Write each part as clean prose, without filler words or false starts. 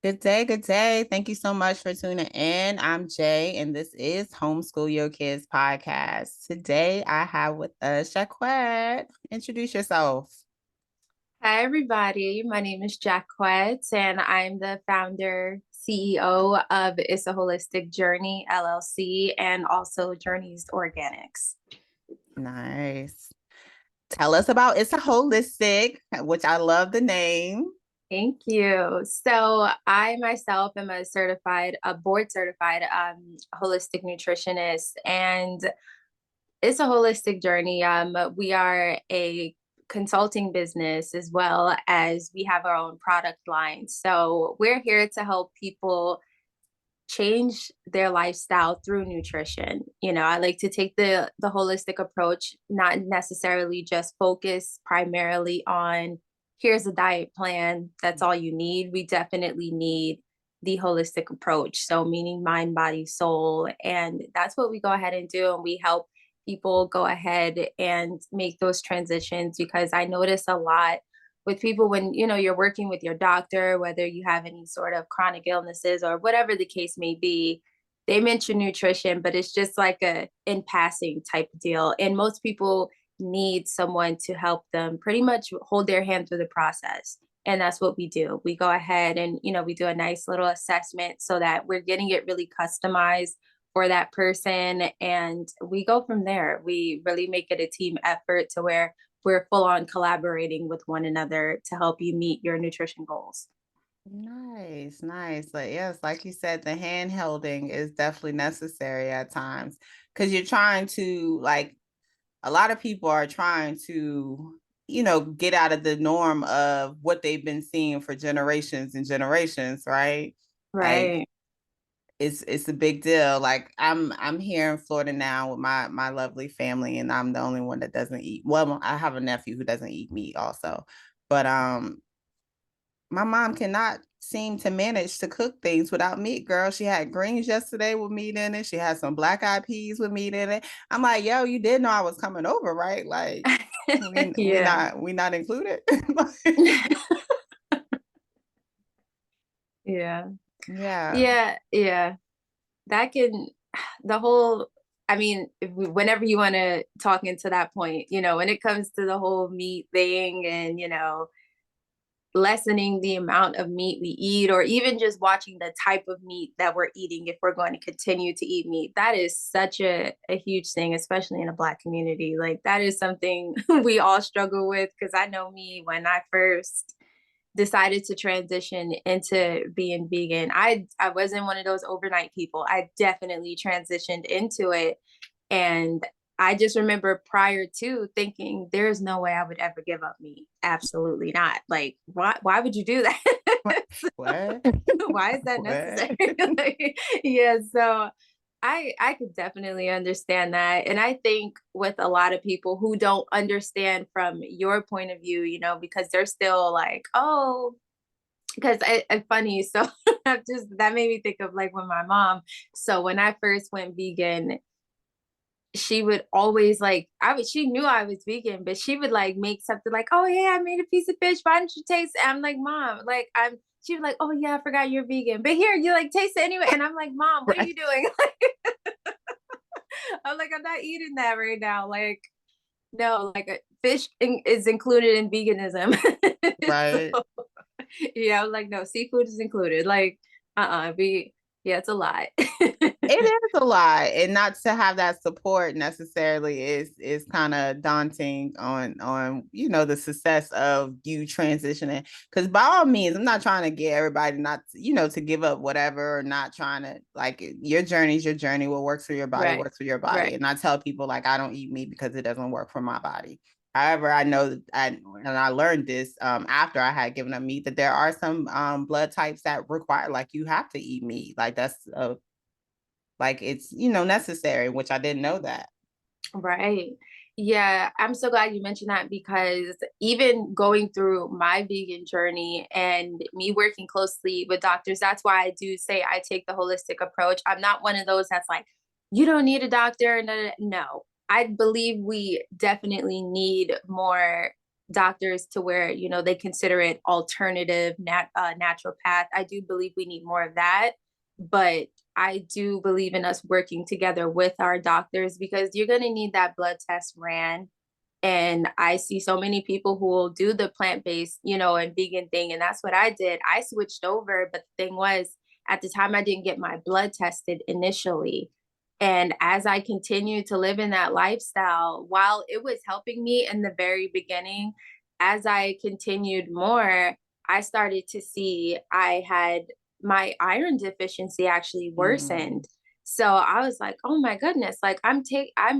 Good day, good day. Thank you so much for tuning in. I'm Jay, and this is Homeschool Your Kids podcast. Today, I have with us Jacquet. Introduce yourself. Hi, everybody. My name is Jacquet, and I'm the founder, CEO of IssaHolistic Jurnee LLC and also Journeys Organics. Nice. Tell us about It's a Holistic, which I love the name. Thank you. So I myself am a board certified holistic nutritionist, and it's a holistic journey. We are a consulting business as well as we have our own product line. So we're here to help people change their lifestyle through nutrition. I like to take the holistic approach, not necessarily just focus primarily on here's a diet plan, that's all you need. We definitely need the holistic approach. So meaning mind, body, soul. And that's what we go ahead and do. And we help people go ahead and make those transitions because I notice a lot with people when you're working with your doctor, whether you have any sort of chronic illnesses or whatever the case may be, they mention nutrition, but it's just like a in passing type of deal, and most people need someone to help them pretty much hold their hand through the process. And that's what we do. We go ahead and we do a nice little assessment so that we're getting it really customized for that person, and we go from there. We really make it a team effort to where we're full on collaborating with one another to help you meet your nutrition goals. Nice, nice. But yes, like you said, the hand holding is definitely necessary at times because you're trying to, like, a lot of people are trying to, get out of the norm of what they've been seeing for generations and generations, right? Like Right. it's a big deal. Like I'm here in Florida now with my lovely family, and I'm the only one that doesn't eat. Well, I have a nephew who doesn't eat meat also, but my mom cannot seem to manage to cook things without meat, girl. She had greens yesterday with meat in it. She had some black eyed peas with meat in it. I'm like, yo, you did know I was coming over, right? Like Yeah. we not included. Yeah. Yeah. Yeah. Yeah. That can, the whole, I mean, whenever you want to talk into that point, when it comes to the whole meat thing and, lessening the amount of meat we eat, or even just watching the type of meat that we're eating if we're going to continue to eat meat, that is such a huge thing, especially in a Black community. Like that is something we all struggle with, because I know me, when I first decided to transition into being vegan, I wasn't one of those overnight people. I definitely transitioned into it, and I just remember prior to thinking there's no way I would ever give up meat. Absolutely not. Like, why would you do that? What? Why is that What? necessary? Like, yeah, so I could definitely understand that. And I think with a lot of people who don't understand from your point of view, because they're still like, oh, because I funny. So that made me think of like when my mom, so when I first went vegan, she would always like, she knew I was vegan, but she would like make something like, oh yeah, I made a piece of fish, why don't you taste it? I'm like, mom, like she was like, oh yeah, I forgot you're vegan, but here, you like taste it anyway. And I'm like, mom, what are Right. you doing? I'm like, I'm not eating that right now. Like, no, like fish is included in veganism. Right. So, yeah, I was like, no, seafood is included. Like, yeah, it's a lot. It is a lot, and not to have that support necessarily is kind of daunting on the success of you transitioning. Because by all means, I'm not trying to get everybody not to give up whatever, or not trying to, like, your journey is your journey. What works for your body Right, works for your body, right. and I tell people, like, I don't eat meat because it doesn't work for my body. However, I know that I learned this after I had given up meat, that there are some blood types that require, like, you have to eat meat. Like that's a like it's necessary, which I didn't know that. Right. Yeah, I'm so glad you mentioned that, because even going through my vegan journey and me working closely with doctors, that's why I do say I take the holistic approach. I'm not one of those that's like, you don't need a doctor. No, no, no. I believe we definitely need more doctors to where, you know, they consider it alternative naturopath. I do believe we need more of that, but I do believe in us working together with our doctors, because you're going to need that blood test ran. And I see so many people who will do the plant-based, you know, and vegan thing. And that's what I did. I switched over. But the thing was, at the time, I didn't get my blood tested initially. And as I continued to live in that lifestyle, while it was helping me in the very beginning, as I continued more, I started to see I had my iron deficiency actually Mm, worsened. So I was like, oh my goodness, like I'm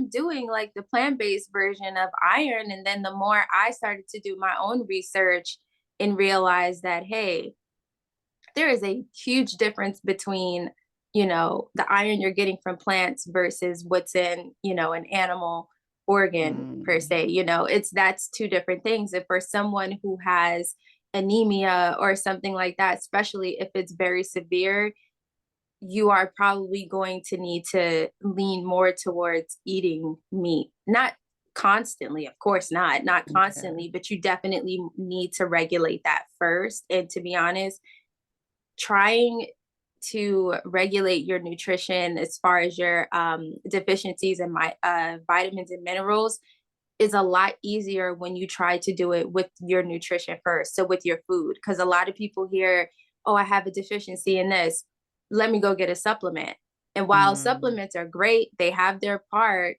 doing like the plant-based version of iron. And then the more I started to do my own research and realize that, hey, there is a huge difference between, you know, the iron you're getting from plants versus what's in, you know, an animal organ per mm, se. You know, that's two different things. If for someone who has anemia or something like that, especially if it's very severe, you are probably going to need to lean more towards eating meat. Not constantly, of course not okay. constantly, but you definitely need to regulate that first. And to be honest, trying to regulate your nutrition as far as your deficiencies and my vitamins and minerals is a lot easier when you try to do it with your nutrition first. So with your food, because a lot of people hear, oh, I have a deficiency in this. Let me go get a supplement. And while Mm, supplements are great, they have their part,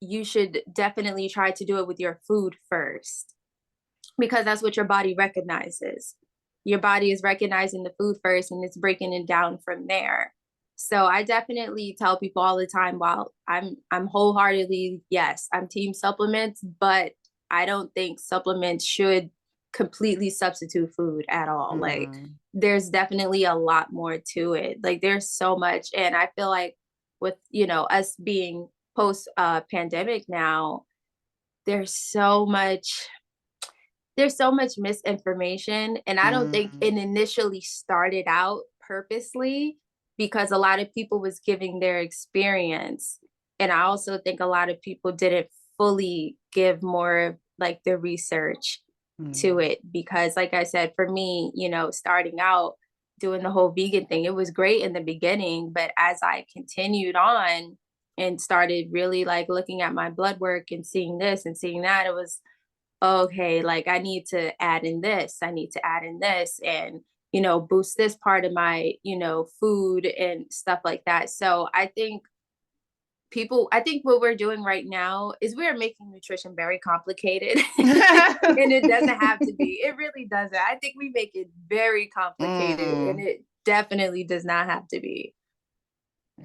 you should definitely try to do it with your food first, because that's what your body recognizes. Your body is recognizing the food first and it's breaking it down from there. So I definitely tell people all the time, while I'm wholeheartedly, yes, I'm team supplements, but I don't think supplements should completely substitute food at all. Like mm, there's definitely a lot more to it. Like there's so much. And I feel like with, you know, us being post pandemic now, there's so much there's so much misinformation, and I don't think it mm, initially started out purposely, because a lot of people was giving their experience, and I also think a lot of people didn't fully give more of like the research to mm, it, because like I said, for me, you know, starting out doing the whole vegan thing, it was great in the beginning, but as I continued on and started really like looking at my blood work and seeing this and seeing that, it was okay, like I need to add in this, I need to add in this, and, you know, boost this part of my, you know, food and stuff like that. So I think what we're doing right now is we're making nutrition very complicated. And it doesn't have to be. It really doesn't. I think we make it very complicated, and mm. it definitely does not have to be.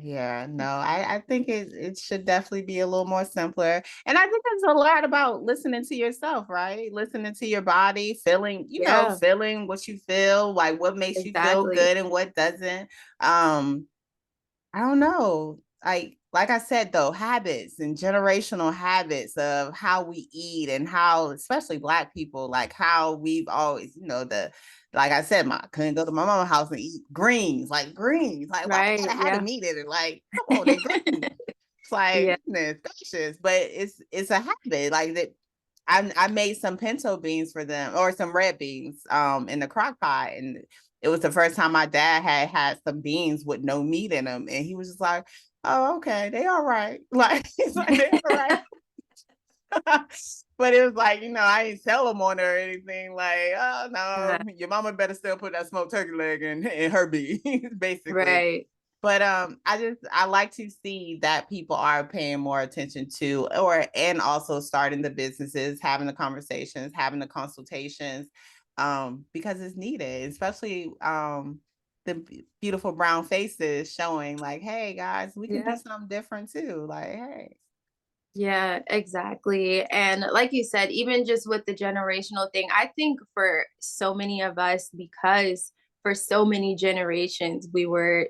Yeah, no, I think it should definitely be a little more simpler. And I think it's a lot about listening to yourself, right? Listening to your body, feeling, Yeah, feeling what you feel, like what makes you feel exactly. good and what doesn't. Um, I don't know. Like I said though, habits and generational habits of how we eat and how, especially Black people, like how we've always, the like I said, I couldn't go to my mama's house and eat greens, like greens. Like, why we Right. gotta have the Yeah. meat in it? Like, come on, they're greens. It's Yeah. like goodness gracious, but it's a habit. Like that I made some pinto beans for them or some red beans in the crock pot, and it was the first time my dad had some beans with no meat in them, and he was just like, "Oh, okay, they all right." Like he's like, "They all right." But it was like, I didn't tell him on her or anything. Like, oh Uh, no, your mama better still put that smoked turkey leg in her beans, basically. right. But I like to see that people are paying more attention to, and also starting the businesses, having the conversations, having the consultations, because it's needed, especially the beautiful brown faces showing like, hey guys, we can do Yeah. something different too. Like, hey. Yeah, exactly. And like you said, even just with the generational thing, I think for so many of us, because for so many generations, you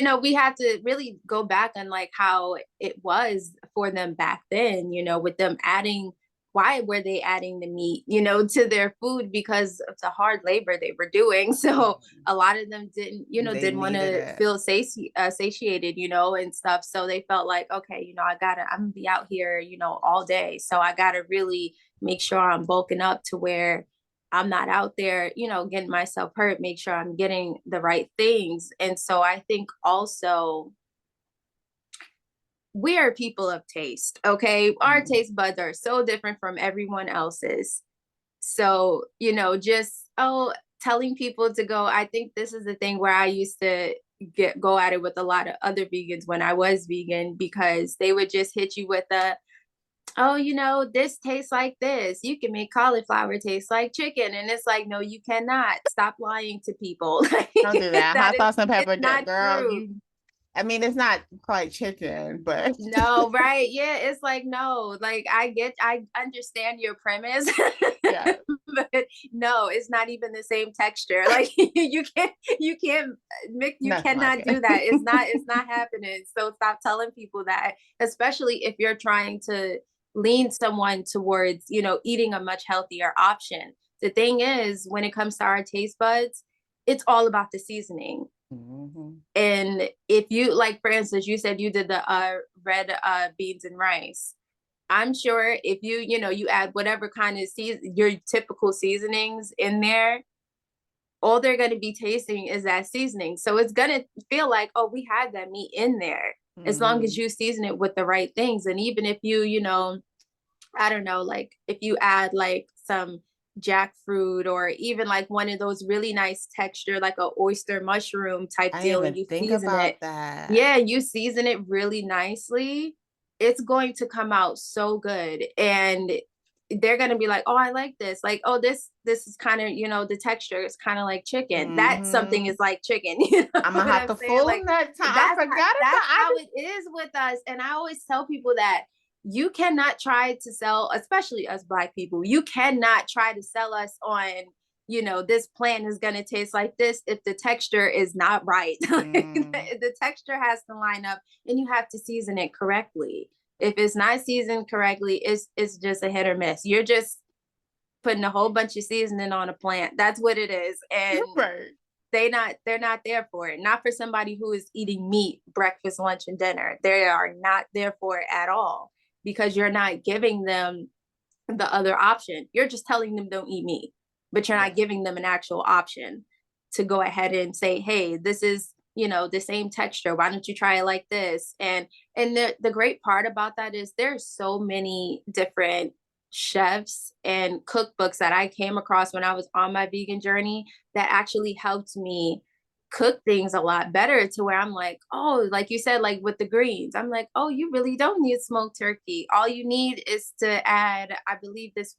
know, we had to really go back on like how it was for them back then, you know, with them adding why were they adding the meat, you know, to their food, because of the hard labor they were doing. So a lot of them didn't, you know, They didn't want needed to it. feel satiated, you know, and stuff. So they felt like, okay, you know, I'm gonna be out here, you know, all day. So I gotta really make sure I'm bulking up to where I'm not out there, you know, getting myself hurt, make sure I'm getting the right things. And so I think also we are people of taste, okay? Our Mm. taste buds are so different from everyone else's. So, you know, just, oh, telling people to go. I think this is the thing where I used to go at it with a lot of other vegans when I was vegan, because they would just hit you with oh, you know, this tastes like this. You can make cauliflower taste like chicken. And it's like, no, you cannot. Stop lying to people. Don't do that. That Hot is, sauce and it's pepper, not girl. true. You, I mean, it's not quite chicken, but No, right. Yeah, it's like, no, like I understand your premise, yeah, but no, it's not even the same texture. Like you can't mix, you nothing like cannot do that. it. It's not happening. So stop telling people that, especially if you're trying to lean someone towards, you know, eating a much healthier option. The thing is, when it comes to our taste buds, it's all about the seasoning. Mhm. And if you, like, for instance, you said you did the red beans and rice. I'm sure if you know, you add whatever kind of your typical seasonings in there, all they're going to be tasting is that seasoning. So it's going to feel like, oh, we had that meat in there, as long as Mhm. you season it with the right things. And even if you know, I don't know, like if you add like some jackfruit, or even like one of those really nice texture, like a oyster mushroom type I didn't deal, and even you think season it. about that. Yeah, you season it really nicely. It's going to come out so good. And they're going to be like, oh, I like this. Like, oh, this is kind of, you know, the texture is kind of like chicken. That something is Mhm. like chicken. You know I'm gonna what have I'm to saying? fool Like, them that time. I forgot about. that's I how it is with us. And I always tell people that you cannot try to sell, especially us Black people, you cannot try to sell us on, you know, this plant is going to taste like this if the texture is not right. mm, The texture has to line up, and you have to season it correctly. If it's not seasoned correctly, it's just a hit or miss. You're just putting a whole bunch of seasoning on a plant. That's what it is. And right. they're not there for it. Not for somebody who is eating meat breakfast, lunch, and dinner. They are not there for it at all, because you're not giving them the other option. You're just telling them don't eat meat, but you're Yeah. not giving them an actual option to go ahead and say, hey, this is, you know, the same texture. Why don't you try it like this? And the great part about that is there's so many different chefs and cookbooks that I came across when I was on my vegan journey that actually helped me cook things a lot better, to where I'm like, oh, like you said, like with the greens, I'm like, oh, you really don't need smoked turkey. All you need is to add, I believe this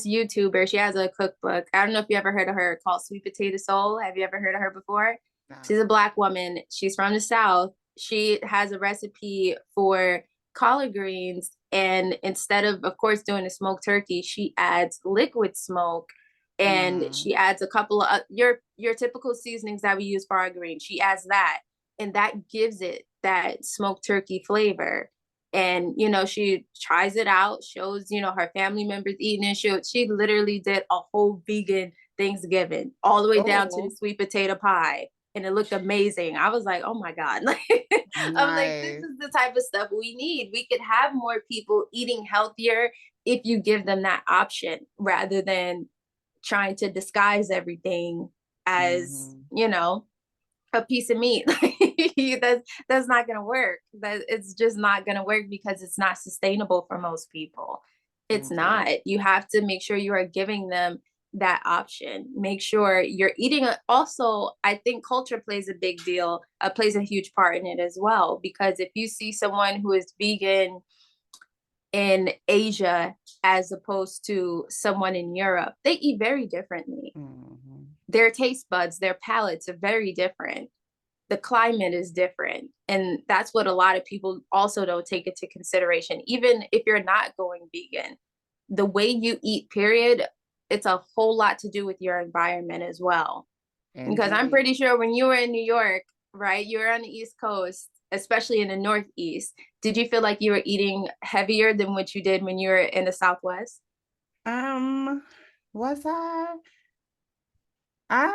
YouTuber, she has a cookbook. I don't know if you ever heard of her, called Sweet Potato Soul. Have you ever heard of her before? No. She's a Black woman. She's from the South. She has a recipe for collard greens. And instead of course, doing a smoked turkey, she adds liquid smoke, and Mm, she adds a couple of your typical seasonings that we use for our greens. She adds that, and that gives it that smoked turkey flavor. And you know, she tries it out, shows, you know, her family members eating it. She literally did a whole vegan Thanksgiving, all the way down to the oh, sweet potato pie, and it looked amazing. I was like, oh my god. Like, I'm like, this nice. is the type of stuff we need. We could have more people eating healthier if you give them that option, rather than trying to disguise everything as, Hmm. you know, a piece of meat. That's not gonna work. That It's just not gonna work, because it's not sustainable for most people. It's not. Indeed. You have to make sure you are giving them that option. Make sure you're eating also, I think culture plays a big deal, plays a huge part in it as well. Because if you see someone who is vegan in Asia as opposed to someone in Europe, they eat very differently. Hmm. Their taste buds, their palates are very different. The climate is different. And that's what a lot of people also don't take into consideration. Even if you're not going vegan, the way you eat, period, it's a whole lot to do with your environment as well. Because I'm Indeed. pretty sure when you were in New York, right, you were on the East Coast, especially in the Northeast, did you feel like you were eating heavier than what you did when you were in the Southwest? Um, was I? Um,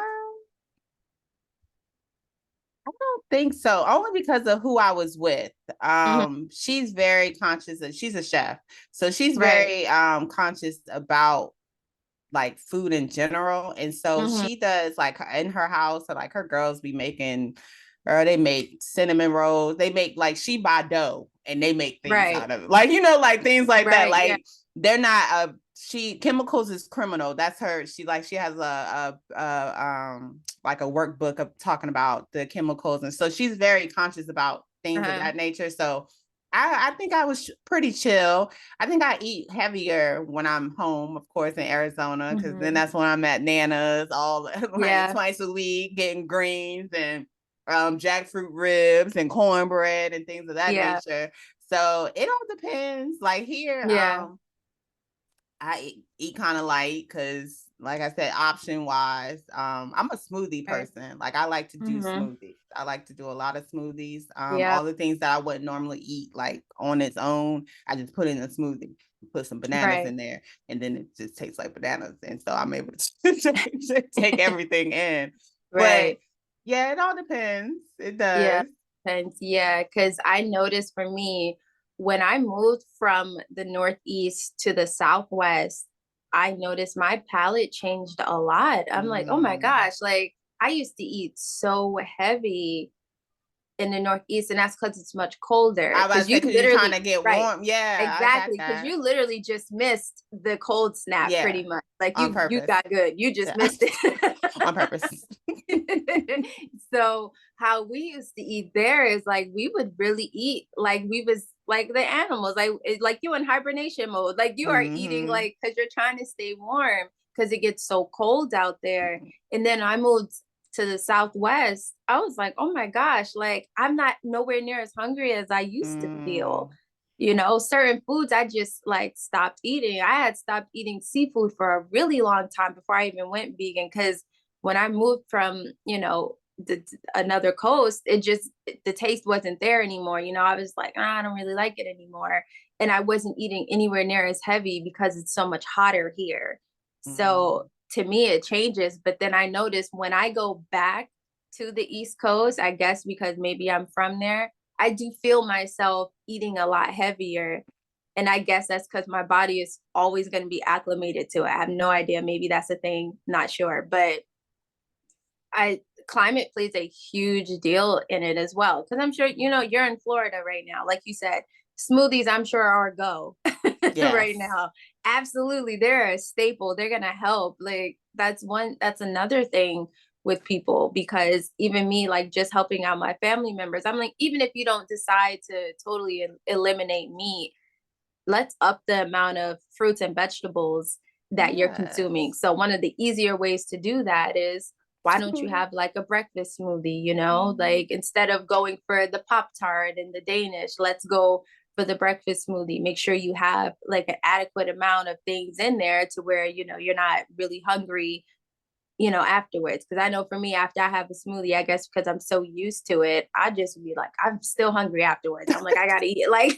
I don't think so. Only because of who I was with. Hmm. She's very conscious of, she's a chef. So she's Right. very conscious about like food in general. And so Hmm. she does like in her house, and like her girls be making, or they make cinnamon rolls. They make like she buy dough and they make things Right. out of it. Like, you know, like things like that. Right. Yeah. Like they're not she chemicals is criminal. That's her. She has a like a workbook of talking about the chemicals. And so she's very conscious about things of Uh-huh. that nature. So I think I was pretty chill. I think I eat heavier when I'm home, of course, in Arizona, because then Hmm. that's when I'm at Nana's all like Yeah. twice a week, getting greens and jackfruit ribs and cornbread and things of that Yeah. nature. So it all depends. Like here, Yeah. I eat kind of light because, like I said, option wise, I'm a smoothie Right. person. Like I like to do Hmm. smoothies. I like to do a lot of smoothies. Yeah. All the things that I wouldn't normally eat, like on its own, I just put in a smoothie. Put some bananas Right. in there, and then it just tastes like bananas, and so I'm able to take everything in. But Right. yeah, it all depends. It Yeah. does. And yeah, because I noticed for me, when I moved from the Northeast to the Southwest, I noticed my palate changed a lot. I'm like, oh my Mm. gosh, like I used to eat so heavy in the Northeast, and that's because it's much colder. I was about Because to say you because you're trying literally, to get right, warm. Yeah, I got exactly, because that. you literally just missed the cold snap Yeah, pretty much. Like on you purpose. got good. You just Yeah. missed it. On purpose. So how we used to eat there is like we would really eat like we was like the animals, like like you in hibernation mode, like you are eating Mm-hmm. like because you're trying to stay warm because it gets so cold out there. And then I moved to the Southwest. I was like, oh my gosh, like I'm not nowhere near as hungry as I used to feel. Mm. You know, certain foods I just like stopped eating. I had stopped eating seafood for a really long time before I even went vegan because when I moved from, another coast, it just the taste wasn't there anymore. You know, I was like, I don't really like it anymore. And I wasn't eating anywhere near as heavy because it's so much hotter here. So Mm. to me, it changes. But then I notice when I go back to the East Coast, I guess because maybe I'm from there, I do feel myself eating a lot heavier. And I guess that's because my body is always going to be acclimated to it. I have no idea. Maybe that's a thing, not sure. But I climate plays a huge deal in it as well. Because I'm sure, you're in Florida right now. Like you said, smoothies, I'm sure, are a go right Yes. now. Absolutely. They're a staple. They're going to help. Like, that's another thing with people because even me, like, just helping out my family members, I'm like, even if you don't decide to totally eliminate meat, let's up the amount of fruits and vegetables that you're consuming. Yes. So one of the easier ways to do that is why don't you Smoothie. have like a breakfast smoothie, like Mm. instead of going for the Pop Tart and the Danish, let's go for the breakfast smoothie. Make sure you have like an adequate amount of things in there to where, you're not really hungry afterwards. Because I know for me, after I have a smoothie, I guess because I'm so used to it, I just be like, I'm still hungry afterwards. I'm like, I gotta eat it. Like,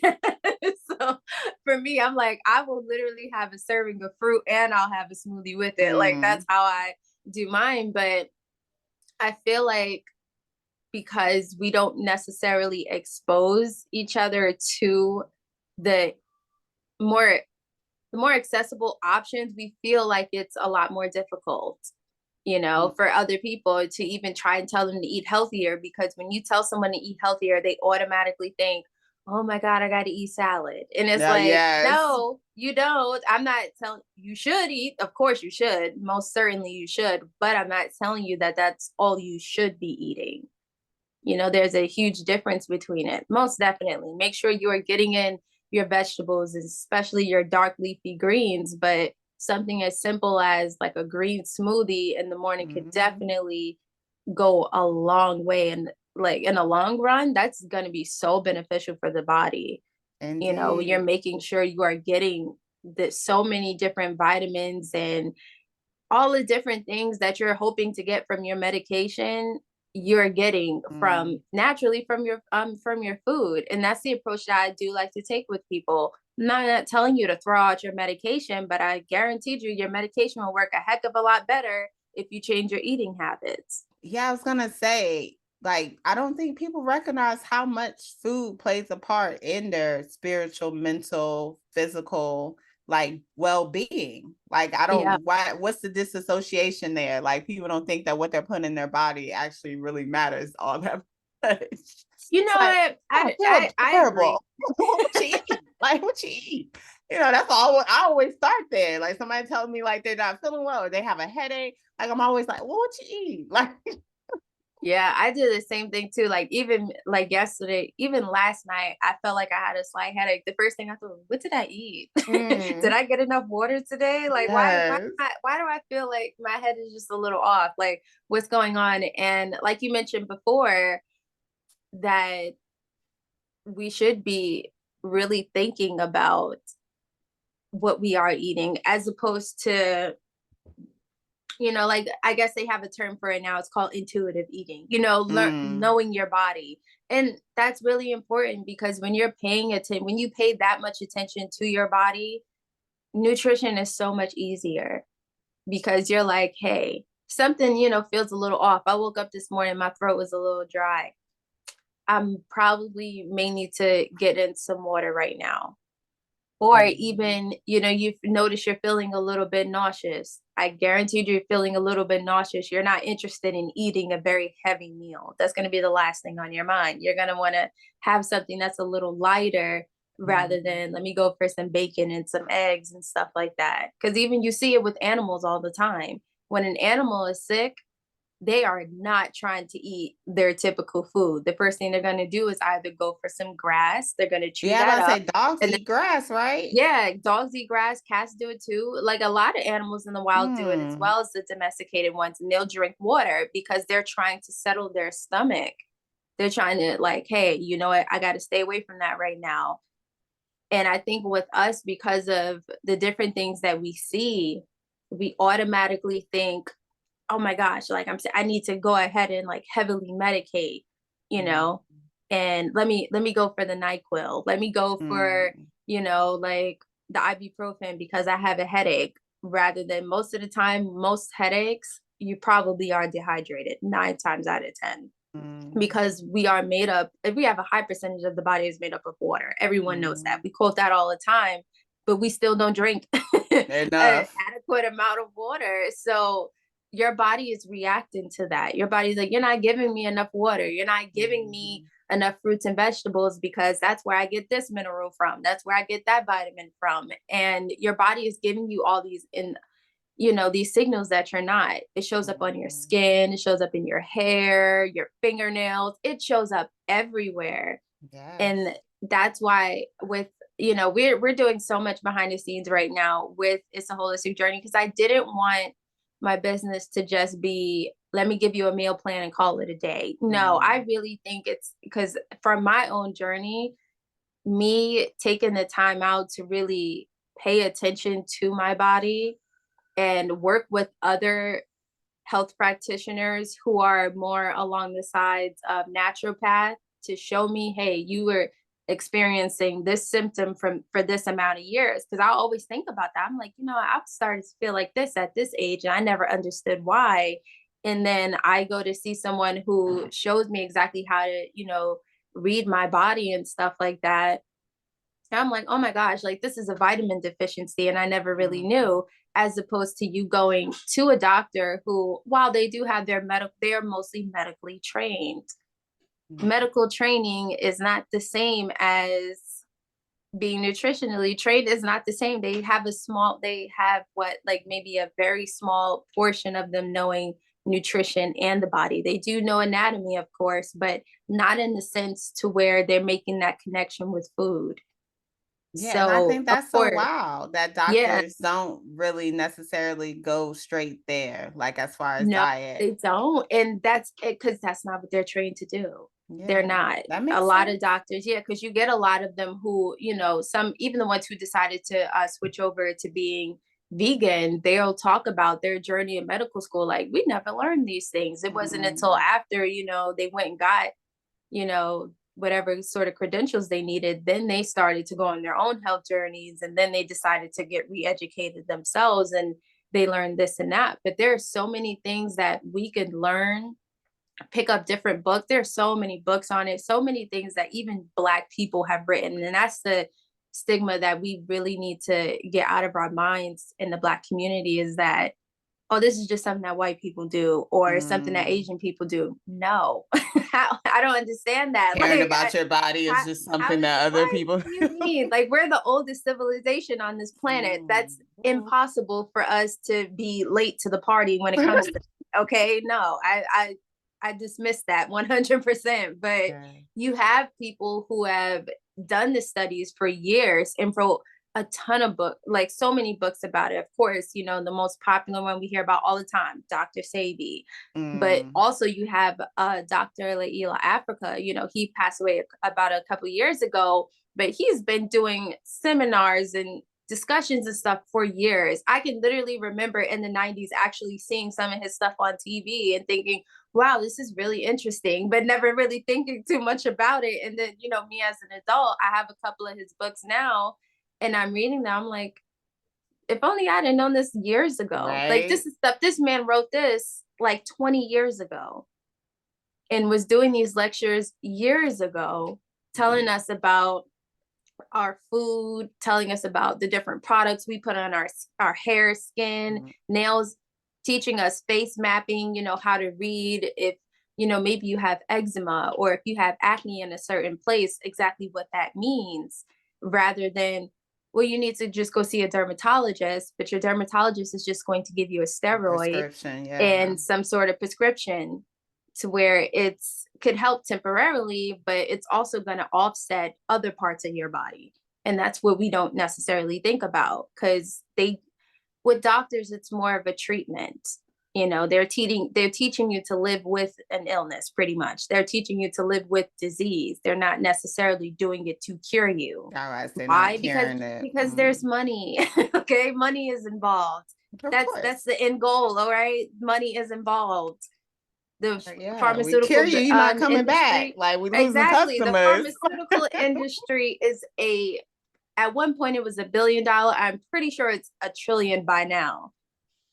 so for me, I'm like, I will literally have a serving of fruit and I'll have a smoothie with it. Like, that's Mm. how I do mine. But I feel like because we don't necessarily expose each other to the more the more accessible options, we feel like it's a lot more difficult, for other people to even try and tell them to eat healthier. Because when you tell someone to eat healthier, they automatically think, oh my God, I got to eat salad. And it's like, Yes. no, you don't. I'm not telling you should eat. Of course, you should. Most certainly, you should. But I'm not telling you that that's all you should be eating. There's a huge difference between it. Most definitely. Make sure you are getting in your vegetables, especially your dark leafy greens, but something as simple as like a green smoothie in the morning could Mm-hmm. definitely go a long way. And like in the long run, that's going to be so beneficial for the body. You're Indeed. making sure you are getting so many different vitamins and all the different things that you're hoping to get from your medication, you're getting Mm. from naturally from your food. And that's the approach that I do like to take with people. I'm not telling you to throw out your medication, but I guaranteed you your medication will work a heck of a lot better if you change your eating habits. Yeah, I was gonna say, like, I don't think people recognize how much food plays a part in their spiritual, mental, physical, like, well-being. Like, I Yeah. don't what's the disassociation there? Like, people don't think that what they're putting in their body actually really matters all that much. You know It's like, what? I feel I agree. terrible. What you eat? Like, what you eat? That's all I always start there. Like, somebody telling me like they're not feeling well or they have a headache. Like, I'm always like, well, what you eat? Like, Yeah, I did the same thing too. Like even like yesterday, even last night, I felt like I had a slight headache. The first thing I thought, what did I eat? Did mm, I get enough water today? Like yes. why do I feel like my head is just a little off? Like what's going on? And like you mentioned before, that we should be really thinking about what we are eating as opposed to, like I guess they have a term for it now. It's called intuitive eating, Mm, knowing your body. And that's really important because when you're paying attention, when you pay that much attention to your body, nutrition is so much easier because you're like, hey, something, feels a little off. I woke up this morning, my throat was a little dry. I'm probably may need to get in some water right now. Or mm, even, you've noticed you're feeling a little bit nauseous. I guarantee you're feeling a little bit nauseous. You're not interested in eating a very heavy meal. That's going to be the last thing on your mind. You're going to want to have something that's a little lighter rather mm. than let me go for some bacon and some eggs and stuff like that. Because even you see it with animals all the time. When an animal is sick, they are not trying to eat their typical food. The first thing they're going to do is either go for some grass, they're going to chew Yeah, I'm that about to up. say dogs And eat grass, right? yeah, dogs eat grass, cats do it too. Like a lot of animals in the wild do it as Mm, well as the domesticated ones, and they'll drink water because they're trying to settle their stomach. They're trying to, like, hey, you know what? I got to stay away from that right now. And I think with us, because of the different things that we see, we automatically think, oh my gosh, like I need to go ahead and like heavily medicate, you mm, know, and let me go for the NyQuil. Let me go for, mm, like the ibuprofen because I have a headache. Rather than most of the time, most headaches, you probably are dehydrated 9 times out of 10 mm, because we are made up, if we have a high percentage of the body is made up of water. Everyone knows that. mm. We quote that all the time, but we still don't drink an Enough. adequate amount of water. So your body is reacting to that. Your body's like, you're not giving me enough water. You're not giving me Mm, enough fruits and vegetables because that's where I get this mineral from. That's where I get that vitamin from. And your body is giving you all these these signals that you're not. It shows up on your mm. skin, it shows up in your hair, your fingernails, it shows up everywhere. And Yes. that's why with we're doing so much behind the scenes right now with It's a Holistic Journey because I didn't want my business to just be let me give you a meal plan and call it a day. No, I Mm, really think it's because for my own journey, me taking the time out to really pay attention to my body and work with other health practitioners who are more along the sides of naturopath to show me, hey, you were experiencing this symptom for this amount of years. Because I always think about that. I'm like, I've started to feel like this at this age, and I never understood why. And then I go to see someone who shows me exactly how to, read my body and stuff like that. I'm like, oh my gosh, like this is a vitamin deficiency. And I never really mm, knew, as opposed to you going to a doctor who, while they do have their they are mostly medically trained. mm. Medical training is not the same as being nutritionally trained is not the same. They have what, like maybe a very small portion of them knowing nutrition and the body. They do know anatomy, of course, but not in the sense to where they're making that connection with food. Yeah, and I So, think of that's so course, wild that yeah, doctors don't really necessarily go straight there, like as far as no, diet. they don't. And that's it because that's not what they're trained to do. They're Yeah, not. that A makes lot of sense. doctors, yeah, because you get a lot of them who, some, even the ones who decided to switch over to being vegan, they'll talk about their journey in medical school. Like, we never learned these things. It wasn't until after, they went and got, whatever sort of credentials they needed, then they started to go on their own health journeys. And then they decided to get re-educated themselves, and they learned this and that. But there are so many things that we could learn, pick up different books. There's so many books on it, so many things that even Black people have written. And that's the stigma that we really need to get out of our minds in the Black community, is that, oh, this is just something that white people do, or something that Asian people do. No, I don't understand that. Caring about your body is just something that other people. What do you mean? Like, we're the oldest civilization on this planet. That's impossible for us to be late to the party when it comes to. Okay, no, I dismiss that 100%. But you have people who have done the studies for years and wrote a ton of books, like so many books about it. Of course, the most popular one we hear about all the time, Dr. Sebi. But also you have Dr. Laila Africa. He passed away about a couple years ago, but he's been doing seminars and discussions and stuff for years. I can literally remember in the 90s actually seeing some of his stuff on TV and thinking, wow, this is really interesting, but never really thinking too much about it. And then, me as an adult, I have a couple of his books now, and I'm reading them. I'm like, if only I'd have known this years ago. Right? Like, this is stuff, this man wrote this like 20 years ago and was doing these lectures years ago, telling us about our food, telling us about the different products we put on our hair, skin, nails, teaching us face mapping, how to read if, maybe you have eczema, or if you have acne in a certain place, exactly what that means, rather than, well, you need to just go see a dermatologist, but your dermatologist is just going to give you a steroid and some sort of prescription, to where it's could help temporarily, but it's also going to offset other parts of your body. And that's what we don't necessarily think about, because with doctors, it's more of a treatment. They're teaching you to live with an illness, pretty much. They're teaching you to live with disease. They're not necessarily doing it to cure you. Why? Because there's money. Okay, money is involved. That's the end goal. All right, money is involved. The pharmaceutical cure you, you're not coming industry, back. Like, we losing customers. The pharmaceutical industry is at one point it was $1 billion. I'm pretty sure it's $1 trillion by now.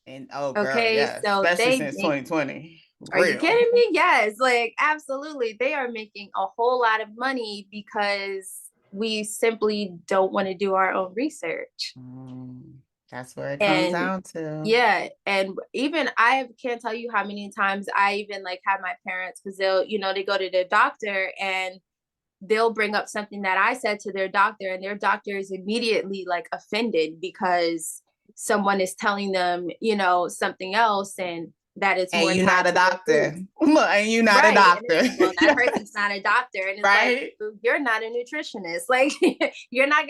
And so especially since 2020. Are you kidding me? Yes, like, absolutely. They are making a whole lot of money because we simply don't want to do our own research. That's where it comes down to. Yeah. And even I can't tell you how many times I even have my parents, because they'll, they go to their doctor and they'll bring up something that I said to their doctor, and their doctor is immediately offended because someone is telling them, something else, and that it's more. And you're not a doctor. And you're not a doctor. Well, that person's not a doctor. And it's like, you're not a nutritionist. Like, you're not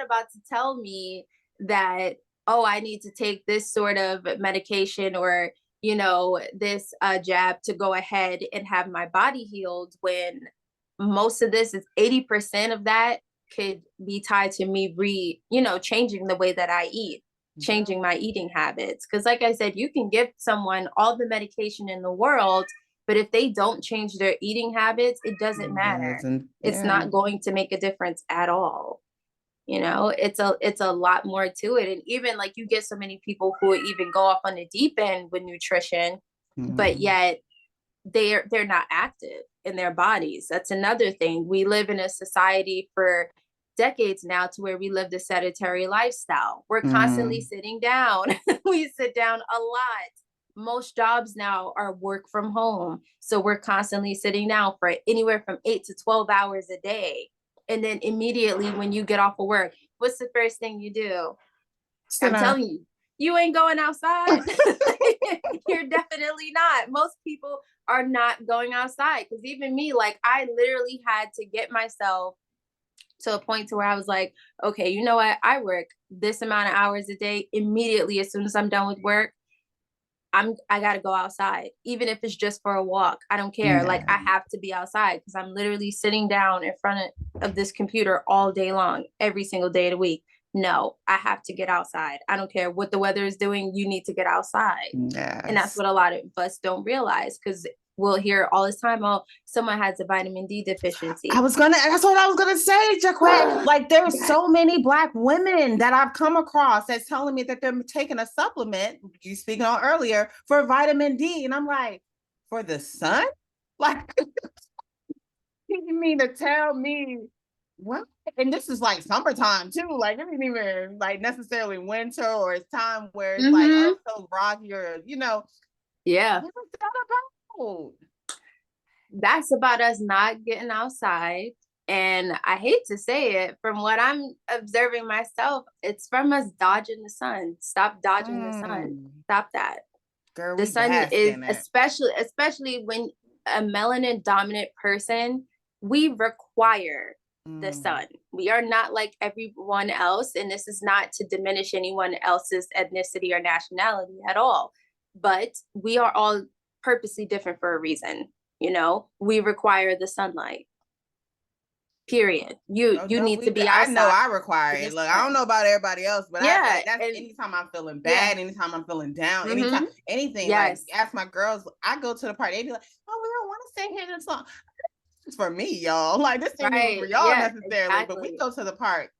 about to tell me that, oh, I need to take this sort of medication, or, this jab to go ahead and have my body healed, when most of this is 80% of that could be tied to me changing the way that I eat, changing my eating habits. Because like I said, you can give someone all the medication in the world, but if they don't change their eating habits, it doesn't matter. It's not going to make a difference at all. It's a lot more to it. And even you get so many people who even go off on the deep end with nutrition, but yet they're not active in their bodies. That's another thing. We live in a society for decades now to where we live the sedentary lifestyle. We're constantly sitting down. We sit down a lot. Most jobs now are work from home. So we're constantly sitting down for anywhere from 8 to 12 hours a day. And then immediately when you get off of work, what's the first thing you do? I'm telling you, you ain't going outside. You're definitely not. Most people are not going outside. Because even me, I literally had to get myself to a point to where I was like, okay, you know what? I work this amount of hours a day. Immediately, as soon as I'm done with work, I got to go outside, even if it's just for a walk. I don't care. I have to be outside, because I'm literally sitting down in front of this computer all day long, every single day of the week. no, I have to get outside. I don't care what the weather is doing. You need to get outside. And that's Yes. what a lot of us don't realize, because we'll hear all this time, oh, someone has a vitamin D deficiency. That's what I was gonna say, Jacquet. Like, there's Yes. so many Black women that I've come across that's telling me that they're taking a supplement, you speaking on earlier, for vitamin D. And I'm like, for the sun? Like, you mean to tell me what? And this is like summertime too. Like, it isn't even like necessarily winter, or it's time where it's like, oh, Mm-hmm. it's so rocky, or Yeah. what's that about? That's about us not getting outside. And I hate to say it, from what I'm observing myself, it's from us dodging the sun. Stop dodging the sun. Stop that. Girl, The we sun bask is, in it. especially when a melanin dominant person, we require the Mm. sun. We are not like everyone else. And this is not to diminish anyone else's ethnicity or nationality at all. But we are all purposely different for a reason. We require the sunlight. Period. Oh You no, need to be I know outside I require in the it. Look, I don't sun. know about everybody else, but Yeah. that's And anytime I'm feeling yeah. bad, anytime I'm feeling down, anytime Mm-hmm. anything. Like, Yes. ask my girls, I go to the party, they be like, oh, we don't want to stay here this long. It's for me, y'all. Like, this ain't even for Right. y'all Yeah. necessarily, but we Exactly. go to the park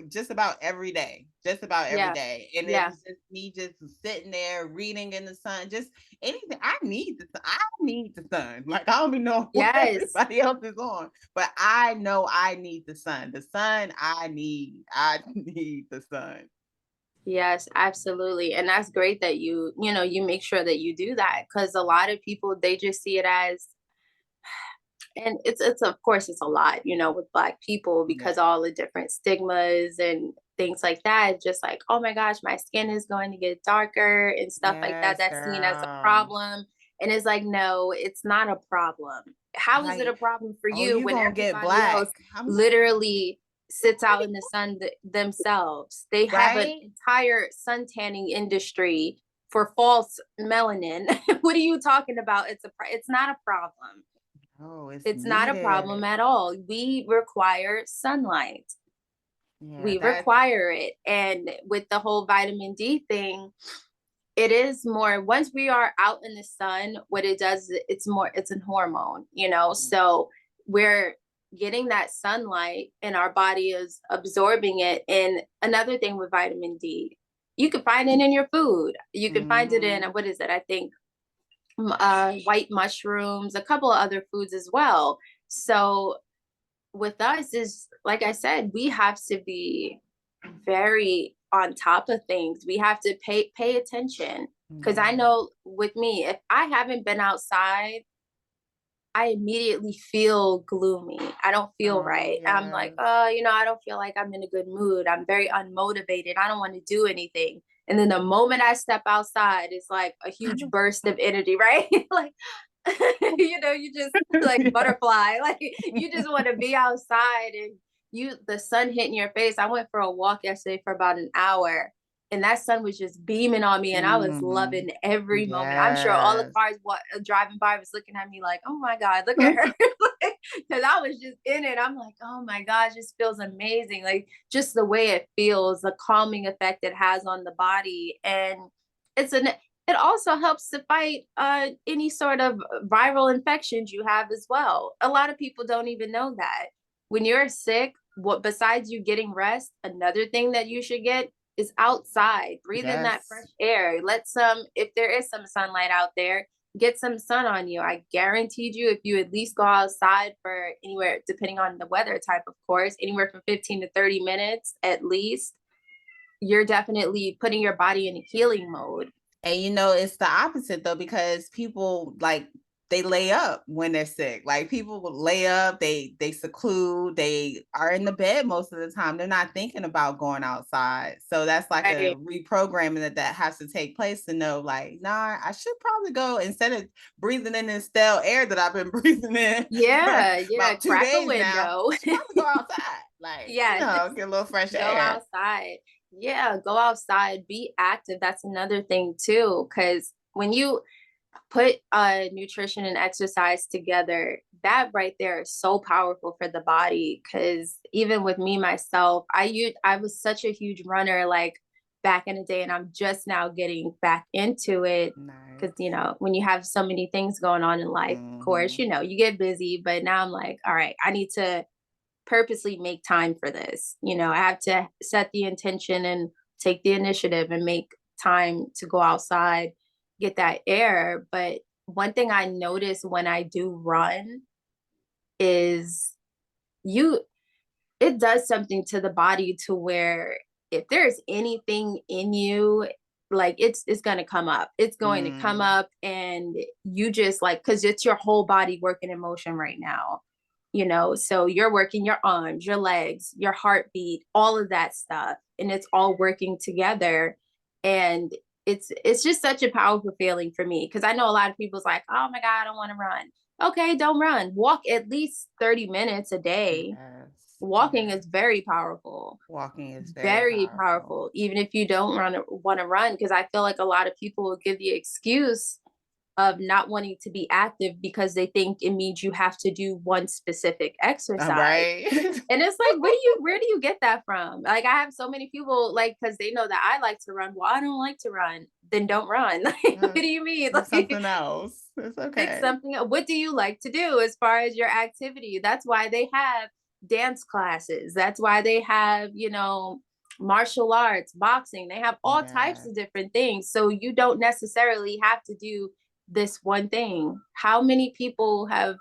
just about every day, just about every Yeah. day. And if Yeah. it's just me just sitting there reading in the sun, just anything, I need the sun. I need the sun. Like, I don't even know what Yes. everybody else is on, but I know I need the sun. The sun I need the sun. Yes, absolutely. And that's great that you make sure that you do that, because a lot of people, they just see it as, and it's of course it's a lot, with Black people, Yeah. because all the different stigmas and things like that, just like, oh my gosh, my skin is going to get darker and stuff like that. Yes, That's seen as a girl. problem. And it's like, no, it's not a problem. How is it a Like, problem for oh, you you when gonna get everybody else black. I'm like, literally sits out in the sun themselves? They have an right? entire sun tanning industry for false melanin. What are you talking about? It's not a problem. Oh, it's It's not a problem needed. at all. We require sunlight. Yeah, We that require it. And with the whole vitamin D thing, it is more, once we are out in the sun, what it does, it's a hormone, so we're getting that sunlight and our body is absorbing it. And another thing with vitamin D, you can find it in your food. You can find it in, mm-hmm. what is it? I think white mushrooms, a couple of other foods as well. So with us is, like I said, we have to be very on top of things. We have to pay attention, because I Yeah. know with me, if I haven't been outside, I immediately feel gloomy. I don't feel Oh, right. I'm like, yes. oh, I don't feel like I'm in a good mood. I'm very unmotivated. I don't want to do anything. And then the moment I step outside, it's like a huge burst of energy, right? Like, you just like Yeah. butterfly. Like, you just want to be outside, and the sun hitting your face. I went for a walk yesterday for about an hour, and that sun was just beaming on me, and I was Mm, loving every moment. I'm sure all the yes. cars driving by was looking at me like, oh my God, look at her. Because I was just in it. I'm like, oh my gosh, this feels amazing. Like, just the way it feels, the calming effect it has on the body. And it also helps to fight any sort of viral infections you have as well. A lot of people don't even know that. When you're sick, what besides you getting rest, another thing that you should get is outside. Breathe in that fresh Yes. air. If there is some sunlight out there, get some sun on you. I guaranteed you, if you at least go outside for anywhere, depending on the weather type, of course, anywhere from 15 to 30 minutes at least, you're definitely putting your body in a healing mode. And it's the opposite though, because people, like, they lay up when they're sick. Like, people will lay up, they seclude, they are in the bed most of the time. They're not thinking about going outside. So that's like a Right. reprogramming that has to take place to know, like, nah, I should probably go, instead of breathing in this stale air that I've been breathing in for Yeah, yeah. about two Crack a days now. window. I should probably go outside. Like, Yes. get a little fresh Go air. outside. Yeah, go outside, be active. That's another thing too. Cause when put nutrition and exercise together, that right there is so powerful for the body. Because even with me myself, I was such a huge runner like back in the day, and I'm just now getting back into it. Because Nice. when you have so many things going on in life, of course, Mm-hmm. you get busy. But now I'm like, all right, I need to purposely make time for this. I have to set the intention and take the initiative and make time to go outside, get that air. But one thing I notice when I do run is you it does something to the body to where if there's anything in you, like it's going to come up. It's going to come Mm. up, and you just like, cuz it's your whole body working in motion right now. So you're working your arms, your legs, your heartbeat, all of that stuff, and it's all working together. And it's just such a powerful feeling for me, because I know a lot of people's like, oh my God, I don't want to run. Okay, don't run. Walk at least 30 minutes a day. Yes. Walking Yes. is very powerful, Walking is very very powerful. powerful, even if you don't want to run. Because I feel like a lot of people will give the excuse of not wanting to be active because they think it means you have to do one specific All exercise. right. And it's like, where do you get that from? Like, I have so many people, like, because they know that I like to run. Well, I don't like to run. Then don't run. Like, what Uh, do you mean? do Like, something else. It's pick okay. something else. What do you like to do as far as your activity? That's why they have dance classes. That's why they have, martial arts, boxing. They have all types Yeah. of different things. So you don't necessarily have to do this one thing. How many people have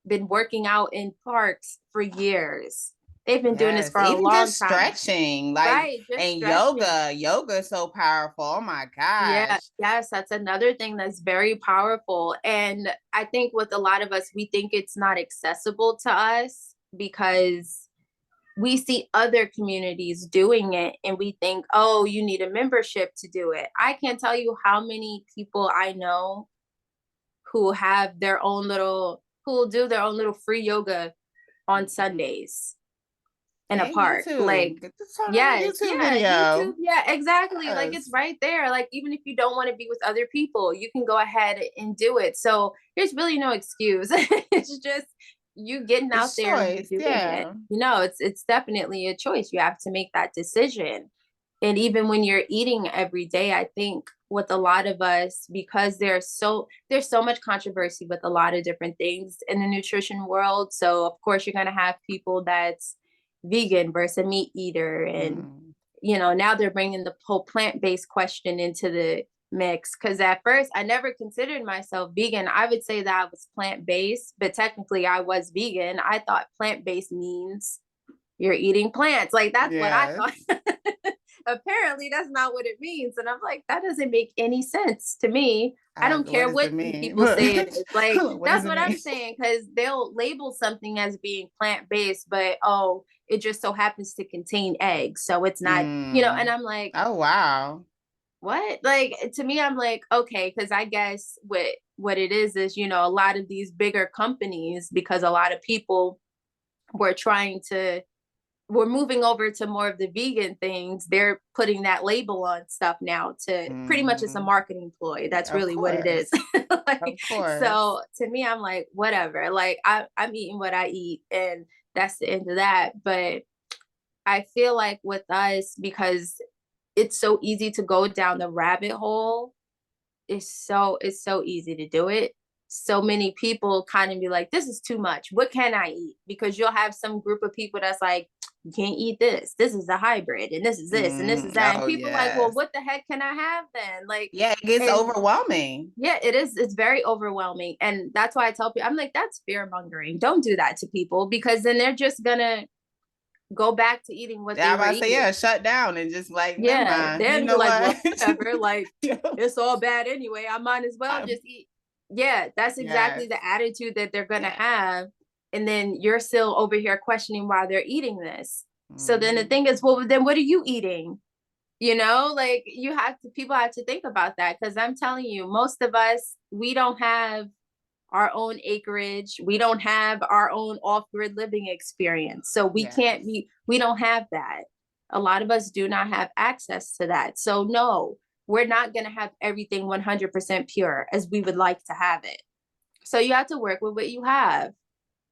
been working out in parks for years? They've been doing this Yes. for a Even long just time. stretching, like, Right, just and stretching. yoga. Yoga is so powerful. Oh my Yeah, gosh. yes, that's another thing that's very powerful. And I think with a lot of us, we think it's not accessible to us because we see other communities doing it and we think, oh, you need a membership to do it. I can't tell you how many people I know who will do their own little free yoga on Mhm. Sundays in a And park. Like, YouTube. Get this on a yes, YouTube yeah, YouTube, video. yeah, exactly. Like, it's Yes. right there. Like, even if you don't want to be with other people, you can go ahead and do it. So there's really no excuse. It's just you getting out It's there and you choice. doing it. Yeah. It's definitely a choice. You have to make that decision. And even when you're eating every day, I think with a lot of us, because there's so much controversy with a lot of different things in the nutrition world. So of course you're gonna have people that's vegan versus a meat eater, and Mm. now they're bringing the whole plant-based question into the mix. Because at first I never considered myself vegan. I would say that I was plant-based, but technically I was vegan. I thought plant-based means you're eating plants. Like, that's what I Yes. thought. Apparently that's not what it means, and I'm like, that doesn't make any sense to me. I don't What care does it what mean? people say it is. Like, What does that's it what mean? I'm saying, because they'll label something as being plant-based, but oh, it just so happens to contain eggs, so it's not, and Mm. I'm like, Oh wow. what? Like, to me, I'm like, okay, because I guess what it is a lot of these bigger companies, because a lot of people were trying to we're moving over to more of the vegan things. They're putting that label on stuff now to pretty much, it's a Hmm. marketing ploy. That's Of really what it is. course. Like, Of course. so to me, I'm like, whatever. Like, I'm eating what I eat, and that's the end of that. But I feel like with us, because it's so easy to go down the rabbit hole, it's so easy to do it. So many people kind of be like, this is too much. What can I eat? Because you'll have some group of people that's like, you can't eat this. This is a hybrid, and this is this, and this is Mm. that. And Oh people like, well, yes. what the heck can I have then? Like, Yeah, it gets and overwhelming. yeah, it is. It's very overwhelming. And that's why I tell people, I'm like, that's fear mongering. Don't do that to people, because then they're just gonna go back to eating what Yeah, they I'm were about to say, eating. yeah, shut down and just like, never Yeah. mind. You Then be know like, what? well, whatever. Like, it's all bad anyway. I might as well I'm, just eat. Yeah, that's exactly yes. the attitude that they're gonna Yeah. have. And then you're still over here questioning why they're eating this. So then the Hmm. thing is, well, then what are you eating? Like, people have to think about that, because I'm telling you, most of us, we don't have our own acreage. We don't have our own off-grid living experience. So Yes. we don't have that. A lot of us do not have access to that. So no, we're not going to have everything 100% pure as we would like to have it. So you have to work with what you have.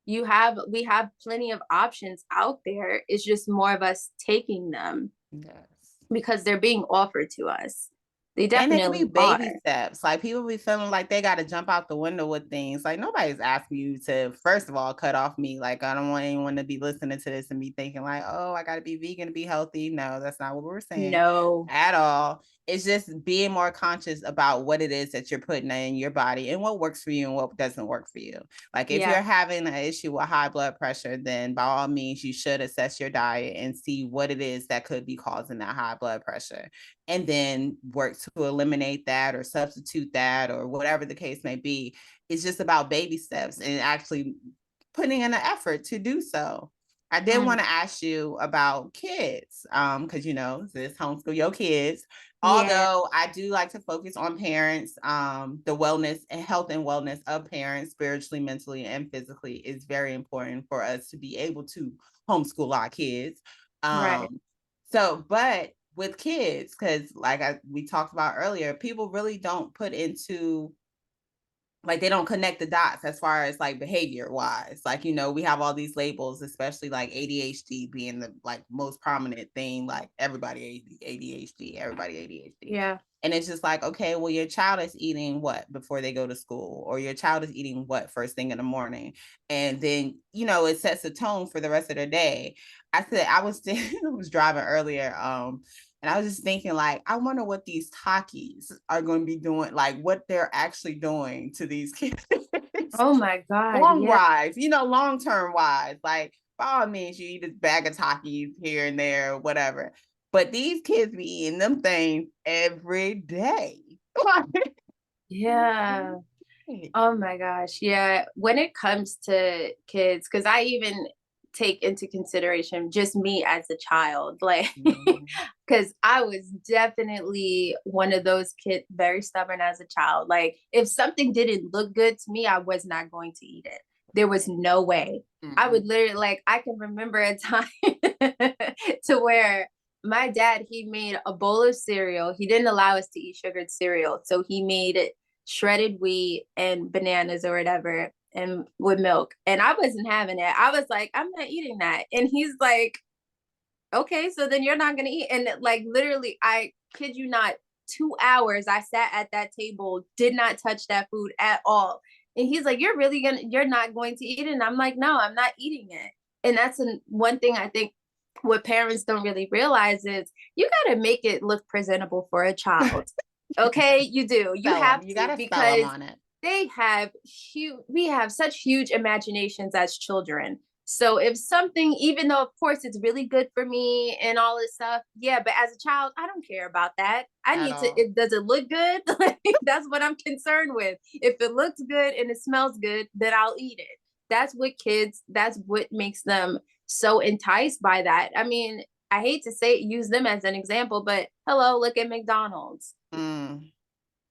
We have plenty of options out there. It's just more of us taking them Yes. because they're being offered to us. They And it could be definitely baby are. steps. Like people be feeling like they got to jump out the window with things. Like nobody's asking you to, first of all, cut off meat. Like I don't want anyone to be listening to this and be thinking like, oh, I got to be vegan to be healthy. No, that's not what we're saying No. at all. It's just being more conscious about what it is that you're putting in your body and what works for you and what doesn't work for you. Like if Yeah. you're having an issue with high blood pressure, then by all means, you should assess your diet and see what it is that could be causing that high blood pressure, and then work to eliminate that or substitute that or whatever the case may be. It's just about baby steps and actually putting in an effort to do so. I did want to ask you about kids, because this homeschool your kids. Yeah. Although I do like to focus on parents, the wellness and health and wellness of parents, spiritually, mentally, and physically, is very important for us to be able to homeschool our kids. Right. But with kids, because we talked about earlier, people really don't put into, like, they don't connect the dots as far as like behavior wise. Like, we have all these labels, especially like ADHD being the like most prominent thing, like everybody ADHD, everybody ADHD. Yeah. And it's just like, okay, well, your child is eating what before they go to school, or your child is eating what first thing in the morning. And then, it sets a tone for the rest of their day. I was I was driving earlier, and I was just thinking, like, I wonder what these Takis are going to be doing, like what they're actually doing to these kids. Oh my God. Long Yeah. wise, long term wise, like by all means, you eat a bag of Takis here and there, whatever. But these kids be eating them things every day. Yeah. Oh my gosh. Yeah. When it comes to kids, because I even take into consideration just me as a child, like, Mhm. because I was definitely one of those kids, very stubborn as a child. Like, if something didn't look good to me, I was not going to eat it. There was no way. I would Mm-mm. literally, like, I can remember a time to where my dad, he made a bowl of cereal. He didn't allow us to eat sugared cereal. So he made it shredded wheat and bananas or whatever and with milk. And I wasn't having it. I was like, I'm not eating that. And he's like, okay, so then you're not gonna eat. And like literally, I kid you not, 2 hours I sat at that table, did not touch that food at all. And he's like, you're not going to eat it. And I'm like, no, I'm not eating it. And that's one thing I think what parents don't really realize is you got to make it look presentable for a child. Okay, you do. You Sell have them. You to gotta sell them because on it. we have such huge imaginations as children. So if something, even though of course it's really good for me and all this stuff, yeah, but as a child, I don't care about that. I At need to, all. does it look good? That's what I'm concerned with. If it looks good and it smells good, then I'll eat it. That's what makes them so enticed by that. I mean, I hate to use them as an example, but hello, look at McDonald's. Mm.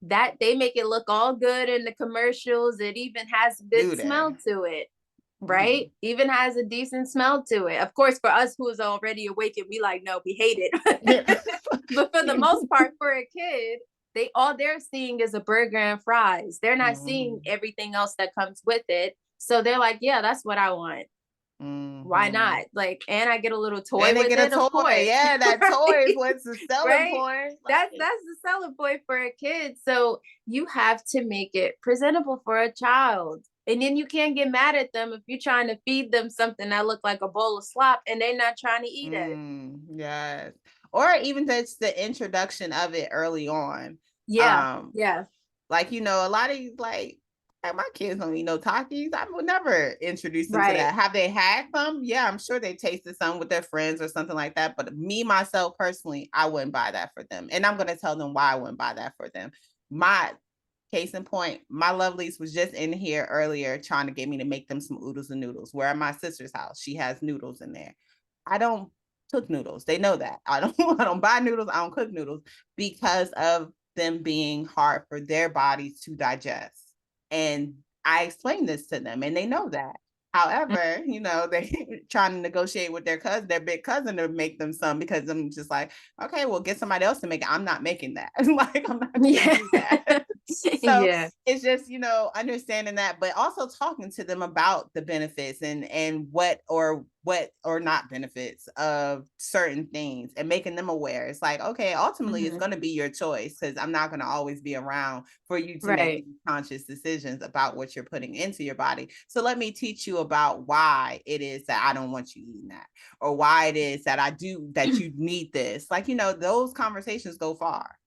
That they make it look all good in the commercials. It even has good Do they? smell to it, right? Mm. Even has a decent smell to it. Of course, for us who is already awakened, we like, no, we hate Yeah. it. But for the most part, for a kid, they're seeing is a burger and fries. They're not seeing Mhm. everything else that comes with it. So they're like, yeah, that's what I want. Why Mhm. not? Like, and I get a little toy And they with get a it, of toy. course. Yeah, that toy is Right? what's the selling Right? point. Like, That's the selling point for a kid. So you have to make it presentable for a child. And then you can't get mad at them if you're trying to feed them something that look like a bowl of slop and they're not trying to eat it. yes. Or even just the introduction of it early on. Yeah. Um, Yeah. like, a lot of these, like my kids don't eat no Takis. I would never introduce them to Right. that. Have they had some? Yeah, I'm sure they tasted some with their friends or something like that. But me, myself, personally, I wouldn't buy that for them. And I'm going to tell them why I wouldn't buy that for them. My case in point, my lovelies was just in here earlier trying to get me to make them some oodles and noodles. We're at my sister's house. She has noodles in there. I don't cook noodles. They know that. I don't I don't buy noodles. I don't cook noodles because of them being hard for their bodies to digest. And I explained this to them and they know that. However, you know, they trying to negotiate with their big cousin to make them some, because I'm just like, okay, well, get somebody else to make it. I'm not making that. Like, I'm not gonna Yeah. do that. So Yeah. it's just, you know, understanding that, but also talking to them about the benefits and what or not benefits of certain things, and making them aware. It's like, okay, ultimately it's Mhm. going to be your choice, because I'm not going to always be around for you to make Right. these conscious decisions about what you're putting into your body. So let me teach you about why it is that I don't want you eating that, or why it is that I do, that you need this. Like, you know, those conversations go far.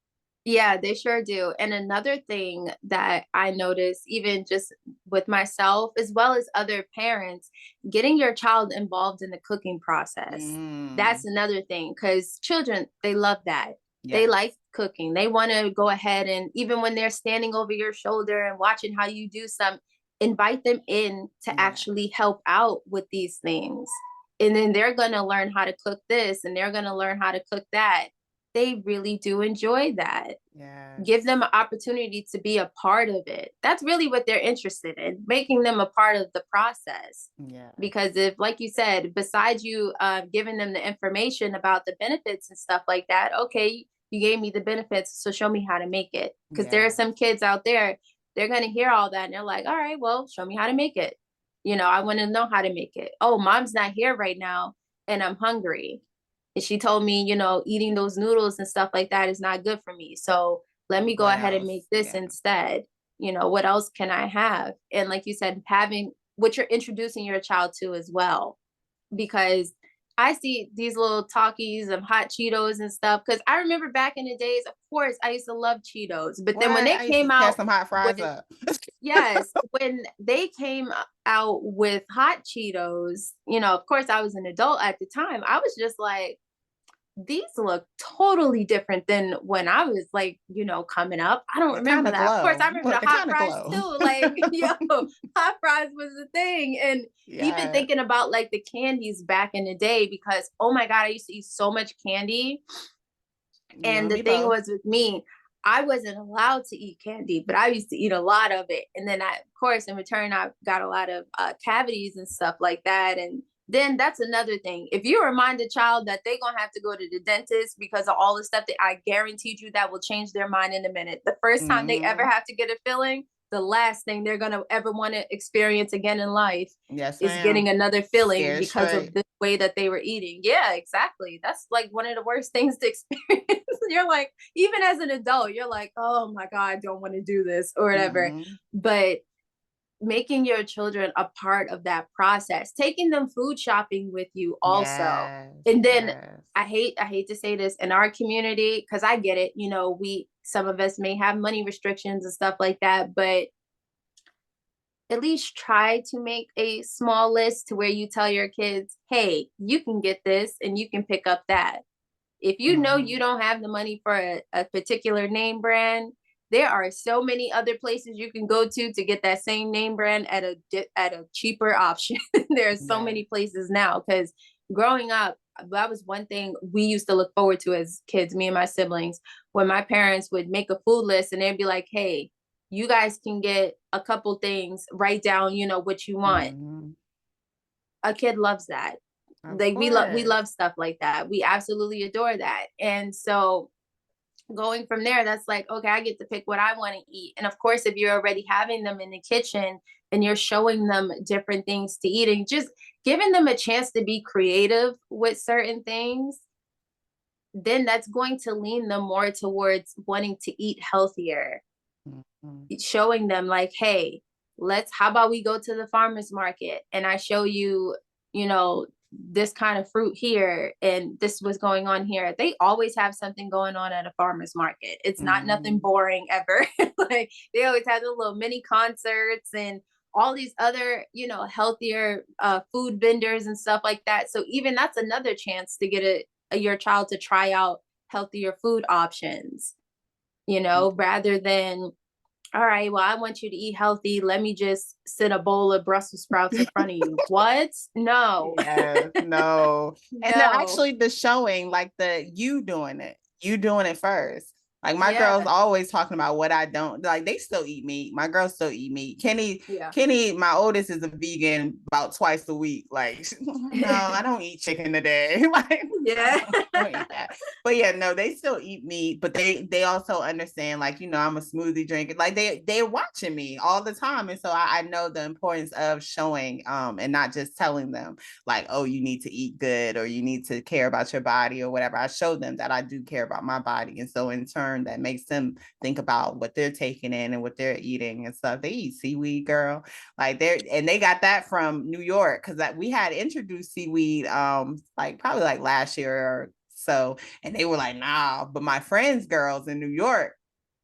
Yeah, they sure do. And another thing that I notice, even just with myself, as well as other parents, getting your child involved in the cooking process. That's Mm, another thing, because children, they love that. They yes. like cooking. They want to go ahead, and even when they're standing over your shoulder and watching how you do some, invite them in to Yeah. actually help out with these things. And then they're going to learn how to cook this, and they're going to learn how to cook that. They really do enjoy that. Give Yes. them an opportunity to be a part of it. That's really what they're interested in, making them a part of the process. Yeah. Because if, like you said, besides you giving them the information about the benefits and stuff like that, okay, you gave me the benefits, so show me how to make it. Because there are Yeah. some kids out there, they're going to hear all that and they're like, all right, well, show me how to make it. I want to know how to make it. Oh, mom's not here right now and I'm hungry. And she told me, eating those noodles and stuff like that is not good for me. So let me go What ahead and else? make this Yeah. instead. What else can I have? And like you said, having what you're introducing your child to as well, because I see these little talkies of hot Cheetos and stuff. Because I remember back in the days, of course, I used to love Cheetos. But What? then when they I used to came tear out some hot fries with, up. yes, when they came out with hot Cheetos, of course, I was an adult at the time. I was just like, these look totally different than when I was like, coming up. I don't They kind remember of that. Of course, glow. I remember Look, the they hot kind of fries glow. too. Like, hot fries was the thing. And even Yeah. thinking about like the candies back in the day, because oh my God, I used to eat so much candy. You And and the me thing both. was with me, I wasn't allowed to eat candy, but I used to eat a lot of it. And then of course, in return, I got a lot of cavities and stuff like that. And then that's another thing. If you remind a child that they're going to have to go to the dentist because of all the stuff, that I guaranteed you that will change their mind in a minute. The first time they ever Mm-hmm. have to get a filling, the last thing they're going to ever want to experience again in life Yes, is getting ma'am. another filling Scared because of straight. the way that they were eating. Yeah, exactly. That's like one of the worst things to experience. You're like, even as an adult, you're like, oh my God, I don't want to do this or whatever. Mm-hmm. But making your children a part of that process, taking them food shopping with you also. Yes. And then Yes. I hate to say this, in our community, because I get it, some of us may have money restrictions and stuff like that, but at least try to make a small list to where you tell your kids, hey, you can get this and you can pick up that. If you know Mm-hmm. you don't have the money for a particular name brand, there are so many other places you can go to get that same name brand at a cheaper option. There's so Yeah. many places now, because growing up, that was one thing we used to look forward to as kids, me and my siblings, when my parents would make a food list and they'd be like, hey, you guys can get a couple things, write down, what you want. Mm-hmm. A kid loves that. Of Like we love course. stuff like that. We absolutely adore that. And so going from there, that's like, okay, I get to pick what I want to eat. And of course, if you're already having them in the kitchen and you're showing them different things to eat and just giving them a chance to be creative with certain things, then that's going to lean them more towards wanting to eat healthier. Mm-hmm. Showing them like, hey, how about we go to the farmer's market and I show you, you know, this kind of fruit here and this was going on here. They always have something going on at a farmer's market. It's not nothing Mm-hmm. boring ever. Like they always have the little mini concerts and all these other, healthier food vendors and stuff like that. So even that's another chance to get your child to try out healthier food options, rather than, all right, well, I want you to eat healthy. Let me just sit a bowl of Brussels sprouts in front of you. What? No. Yes, no. And they're No. actually the showing, like you doing it first. Like my girls Yeah. always talking about what I don't like. They still eat meat. My girls still eat meat. Yeah. Kenny, my oldest is a vegan about twice a week. Like, no, I don't eat chicken today. Like, Yeah. I don't eat that. But yeah, no, they still eat meat. But they also understand, like, I'm a smoothie drinker. Like they're watching me all the time, and so I know the importance of showing and not just telling them like, oh, you need to eat good or you need to care about your body or whatever. I show them that I do care about my body, and so in turn that makes them think about what they're taking in and what they're eating and stuff. They eat seaweed, girl. Like they got that from New York because we had introduced seaweed like probably like last year or so, and they were like, nah. But my friends, girls in New York,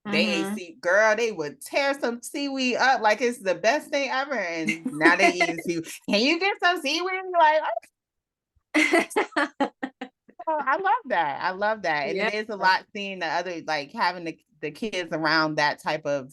they ate girl, they would tear some seaweed up like it's the best thing ever. And now they eat seaweed. Can you get some seaweed? Like, oh, I love that. I love that. And Yeah. it is a lot seeing the other, like having the kids around that type of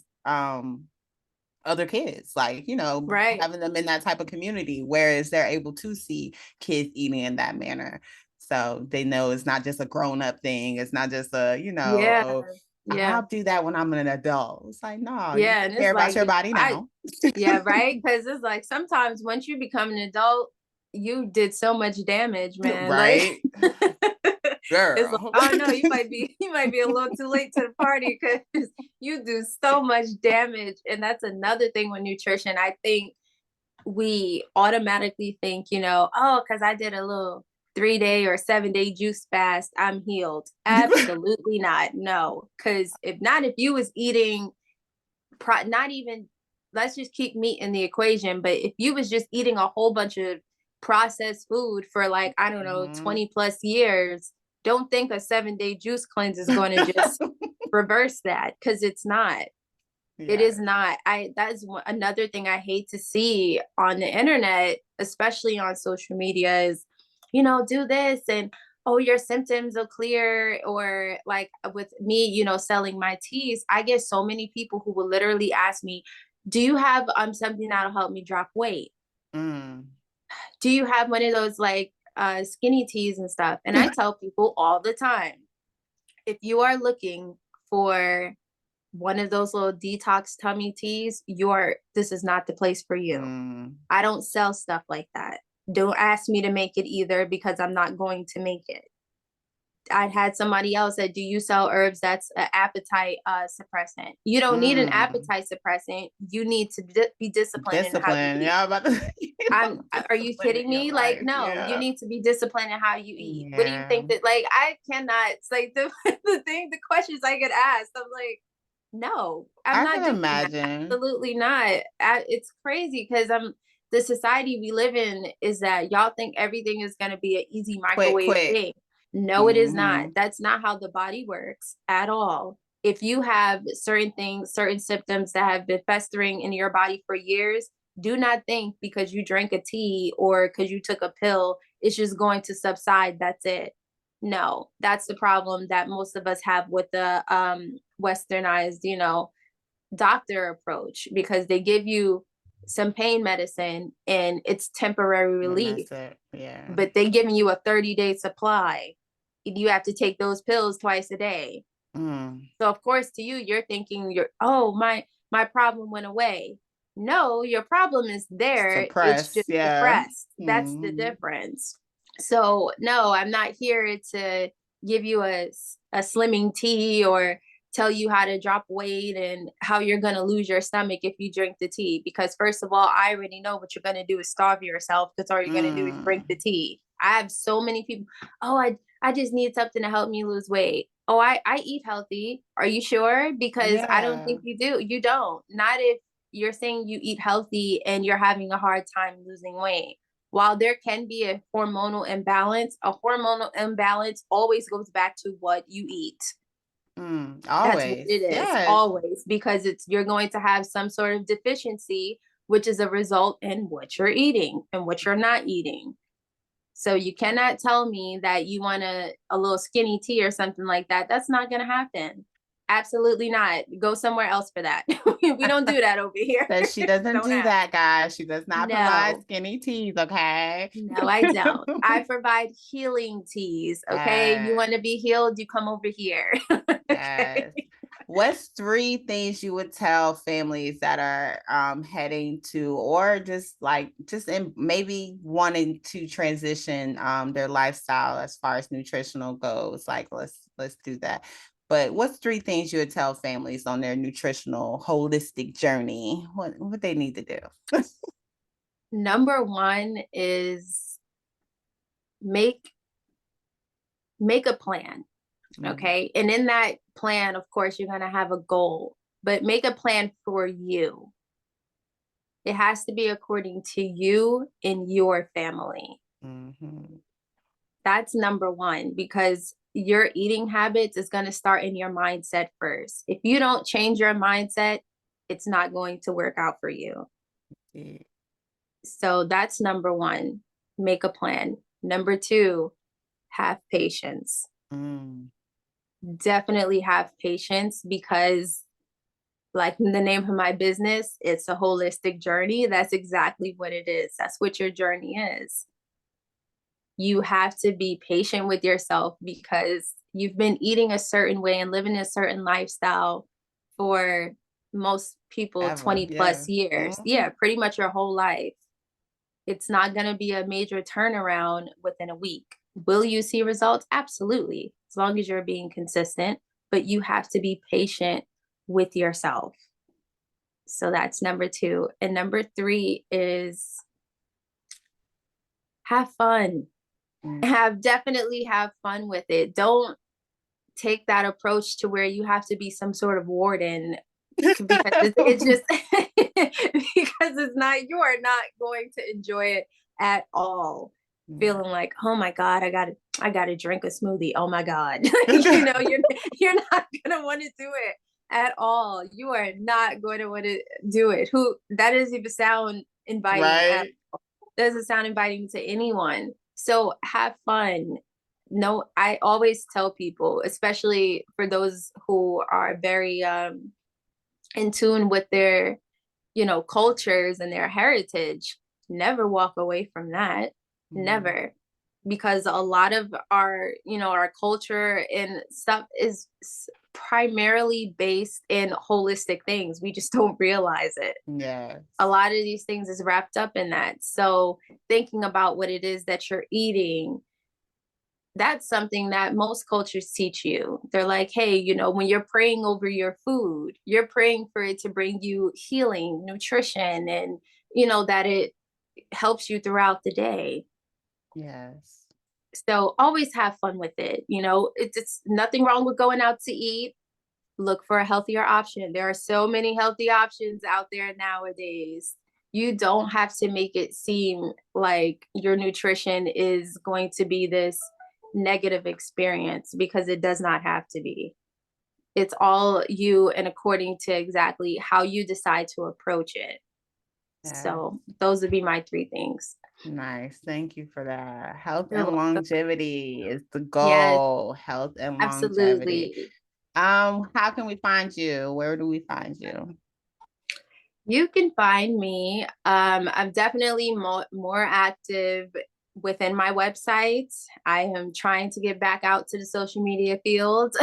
other kids, like, Right. having them in that type of community, whereas they're able to see kids eating in that manner. So they know it's not just a grown-up thing. It's not just Yeah. oh, Yeah. I'll do that when I'm an adult. It's like, no, you Yeah. And care it's about like, your body now. yeah, right. Cause it's like sometimes once you become an adult, you did so much damage, man. Like Right, it's like, girl. oh no, you might be a little too late to the party because you do so much damage. And that's another thing with nutrition. I think we automatically think, oh, because I did a little 3 day or 7 day juice fast, I'm healed. Absolutely not. No. Because if you was eating not even, let's just keep meat in the equation, but if you was just eating a whole bunch of processed food for like, I don't know, Mhm. 20 plus years, don't think a 7 day juice cleanse is going to just reverse that, because it's not. It Yeah. is not. That's another thing I hate to see on the internet, especially on social media, is, do this and oh, your symptoms will clear. Or like with me, selling my teas, I get so many people who will literally ask me, do you have something that'll help me drop weight? Mm. Do you have one of those like skinny teas and stuff? And I tell people all the time, if you are looking for one of those little detox tummy teas, this is not the place for you. Mm. I don't sell stuff like that. Don't ask me to make it either, because I'm not going to make it. I had somebody else said, do you sell herbs that's an appetite suppressant? You don't need an Mm. appetite suppressant. You need to be disciplined in how you Discipline. eat. Yeah, about to Are you discipline kidding in your me? Like, life. no, you Yeah. need to be disciplined in how you eat. What do you Yeah. think that, like, I cannot, it's like the questions I get asked, I'm like, no, I'm I not can doing that. imagine. Absolutely not. It's crazy because the society we live in is that y'all think everything is going to be an easy microwave Quick. thing. No, it is not. Mm-hmm. That's not how the body works at all. If you have certain things, certain symptoms that have been festering in your body for years, do not think because you drank a tea or because you took a pill, it's just going to subside. That's it. No, that's the problem that most of us have with the westernized, doctor approach, because they give you some pain medicine and it's temporary And relief, that's it. Yeah. but they giving you a 30-day supply. You have to take those pills twice a day. Mm. So of course to you, you're thinking oh, my problem went away. No, your problem is there. It's Suppress. just Yeah. suppressed. That's the Mm. difference. So no, I'm not here to give you a slimming tea or tell you how to drop weight and how you're going to lose your stomach if you drink the tea. Because first of all, I already know what you're going to do is starve yourself. That's all you're going to do is drink the Mm. tea. I have so many people, oh, I just need something to help me lose weight. Oh, I eat healthy. Are you sure? Because I don't Yeah. think you do. You don't. Not if you're saying you eat healthy and you're having a hard time losing weight. While there can be a hormonal imbalance always goes back to what you eat. Mm. That's what it Always. is, Yes. always, because you're going to have some sort of deficiency, which is a result in what you're eating and what you're not eating. So you cannot tell me that you want a little skinny tea or something like that. That's not going to happen. Absolutely not. Go somewhere else for that. We don't do that over here. That she doesn't Don't do ask. that, guys. She does not provide No, skinny teas, okay? no, I don't. I provide healing teas. Okay. You Yes. want to be healed? You come over here. Okay. Yes. What's three things you would tell families that are heading to, or just in maybe wanting to transition their lifestyle as far as nutritional goes? Like let's do that. But what's three things you would tell families on their nutritional holistic journey? What they need to do? Number one is make make a plan. Mm, Okay. And in that plan, of course, you're going to have a goal, but make a plan for you. It has to be according to you and your family. mhm. That's number one, because your eating habits is going to start in your mindset first. If you don't change your mindset, it's not going to work out for you. Yeah. So that's number one. Make a plan. Number two, have patience. Mm, Definitely have patience, because like the name of my business, it's a holistic journey. That's exactly what it is. That's what your journey is. You have to be patient with yourself, because you've been eating a certain way and living a certain lifestyle for most people ever. 20 Yeah. plus years. Mhm. Yeah, pretty much your whole life. It's not going to be a major turnaround within a week. Will you see results? Absolutely, as long as you're being consistent, but you have to be patient with yourself. So that's number two. And number three is have fun. Mm. Have fun with it. Don't take that approach to where you have to be some sort of warden, because it's just because it's not, you are not going to enjoy it at all. Yeah. Feeling like, oh my God, I gotta drink a smoothie. Oh my God. You're not gonna want to do it at all. You are not going to want to do it. Who that doesn't even sound inviting at Right. doesn't sound inviting to anyone. So have fun. No, I always tell people, especially for those who are very in tune with their, cultures and their heritage, never walk away from that. Mm, Never. Because a lot of our, our culture and stuff is primarily based in holistic things. We just don't realize it. A yes. lot of these things is wrapped up in that. So thinking about what it is that you're eating, that's something that most cultures teach you. They're like, hey, when you're praying over your food, you're praying for it to bring you healing, nutrition, and, that it helps you throughout the day. Yes. So always have fun with it. It's nothing wrong with going out to eat. Look for a healthier option. There are so many healthy options out there nowadays. You don't have to make it seem like your nutrition is going to be this negative experience, because it does not have to be. It's all you, and according to exactly how you decide to approach it. Yes. So those would be my three things. Nice. Thank you for that. Health You're and welcome. longevity is the Yes, goal. Health and longevity. absolutely. How can we find you? Where do we find you? You can find me. I'm definitely more active within my website. I am trying to get back out to the social media field,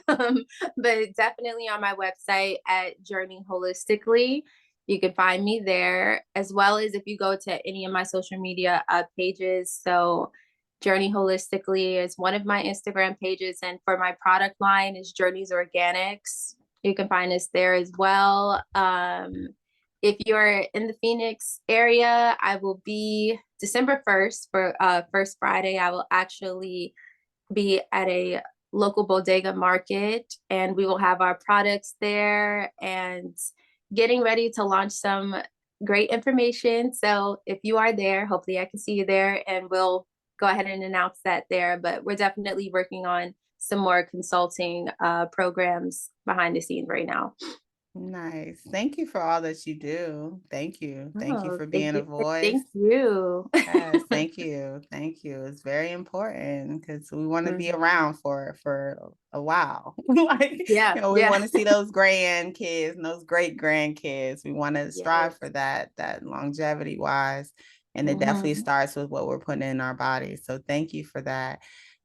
but definitely on my website at Jurnee Holistically. You can find me there, as well as if you go to any of my social media pages. So Jurnee Holistically is one of my Instagram pages, and for my product line is Journeys Organics. You can find us there as well. If you're in the Phoenix area, I will be December 1st for First Friday. I will actually be at a local bodega market, and we will have our products there and getting ready to launch some great information. So if you are there, hopefully I can see you there, and we'll go ahead and announce that there. But we're definitely working on some more consulting programs behind the scenes right now. Nice. Thank you for all that you do. Thank you. Thank you Oh, for thank being a you. voice. Thank you. Yes, thank you. Thank you. It's very important because we want to be Mhm. around for a while. Like, Yeah, we yeah, want to see those grandkids and those great grandkids. We want to strive for yes. that longevity wise. And it definitely Mhm. starts with what we're putting in our bodies. So thank you for that.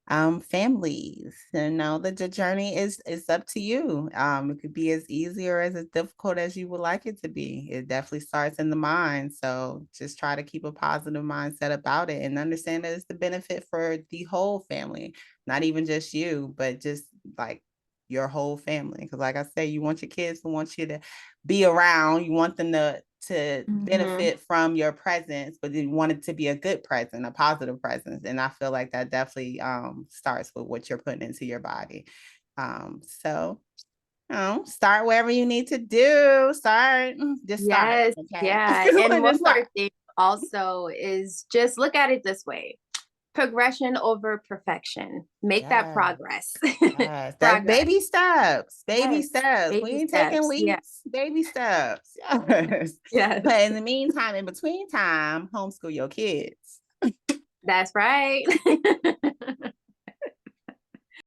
Families. You know, the journey is up to you. It could be as easy or as difficult as you would like it to be. It definitely starts in the mind. So just try to keep a positive mindset about it and understand that it's the benefit for the whole family, not even just you, but just like your whole family. Because like I say, you want your kids to want you to be around. You want them to Mhm. benefit from your presence, but you want it to be a good presence, a positive presence. And I feel like that definitely starts with what you're putting into your body. So start wherever you need to do. Start, just start. Yes, Okay. yeah. And one Just more start. thing also is just look at it this way. Progression over perfection. Make that Yeah. progress. Yes, that's Progress. baby steps. Baby Yes. steps. We Baby ain't taking steps. Yeah. leaps. Baby steps. Yes. Yes. But in the meantime, in between time, homeschool your kids. That's right.